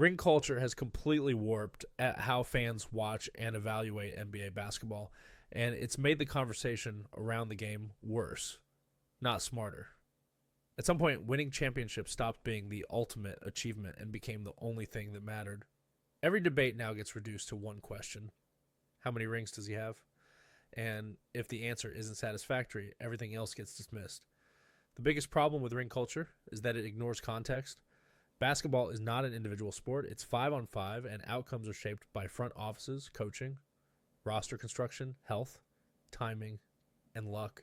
Ring culture has completely warped at how fans watch and evaluate NBA basketball, and it's made the conversation around the game worse, not smarter. At some point, winning championships stopped being the ultimate achievement and became the only thing that mattered. Every debate now gets reduced to one question: how many rings does he have? And if the answer isn't satisfactory, everything else gets dismissed. The biggest problem with ring culture is that it ignores context. Basketball is not an individual sport. It's 5-on-5, and outcomes are shaped by front offices, coaching, roster construction, health, timing, and luck.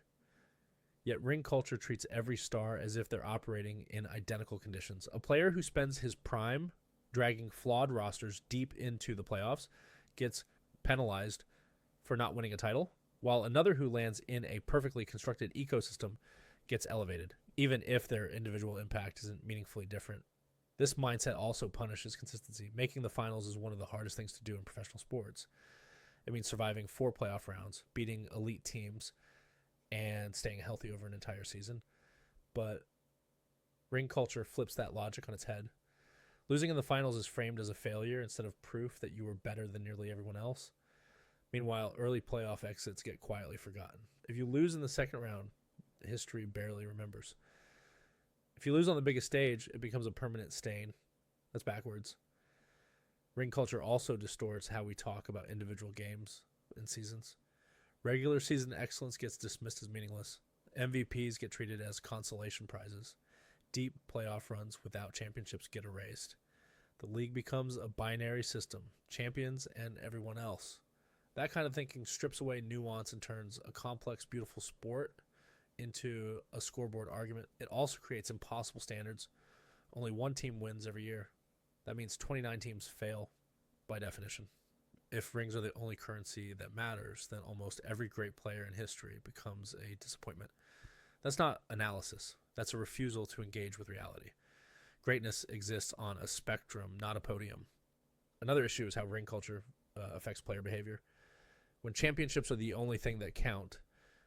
Yet ring culture treats every star as if they're operating in identical conditions. A player who spends his prime dragging flawed rosters deep into the playoffs gets penalized for not winning a title, while another who lands in a perfectly constructed ecosystem gets elevated, even if their individual impact isn't meaningfully different. This mindset also punishes consistency. Making the finals is one of the hardest things to do in professional sports. It means surviving 4 playoff rounds, beating elite teams, and staying healthy over an entire season. But ring culture flips that logic on its head. Losing in the finals is framed as a failure instead of proof that you were better than nearly everyone else. Meanwhile, early playoff exits get quietly forgotten. If you lose in the second round, history barely remembers. If you lose on the biggest stage, it becomes a permanent stain. That's backwards. Ring culture also distorts how we talk about individual games and seasons. Regular season excellence gets dismissed as meaningless. MVPs get treated as consolation prizes. Deep playoff runs without championships get erased. The league becomes a binary system, champions and everyone else. That kind of thinking strips away nuance and turns a complex, beautiful sport into a scoreboard argument. It also creates impossible standards. Only one team wins every year. That means 29 teams fail by definition. If rings are the only currency that matters, then almost every great player in history becomes a disappointment. That's not analysis. That's a refusal to engage with reality. Greatness exists on a spectrum, not a podium. Another issue is how ring culture affects player behavior. When championships are the only thing that count,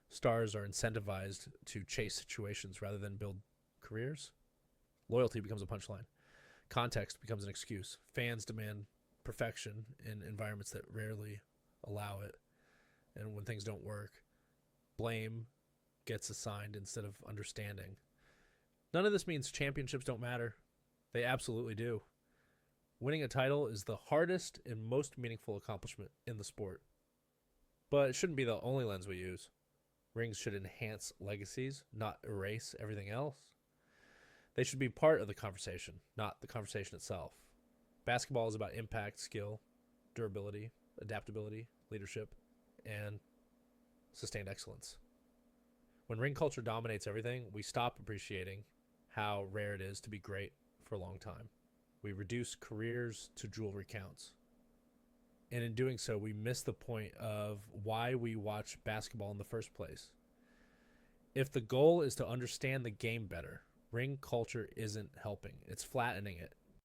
stars are incentivized to chase situations rather than build careers. Loyalty becomes a punchline. Context becomes an excuse. Fans demand perfection in environments that rarely allow it. And when things don't work, blame gets assigned instead of understanding. None of this means championships don't matter. They absolutely do. Winning a title is the hardest and most meaningful accomplishment in the sport. But it shouldn't be the only lens we use. Rings should enhance legacies, not erase everything else. They should be part of the conversation, not the conversation itself. Basketball is about impact, skill, durability, adaptability, leadership, and sustained excellence. When ring culture dominates everything, we stop appreciating how rare it is to be great for a long time. We reduce careers to jewelry counts. And in doing so, we miss the point of why we watch basketball in the first place. If the goal is to understand the game better, ring culture isn't helping. It's flattening it.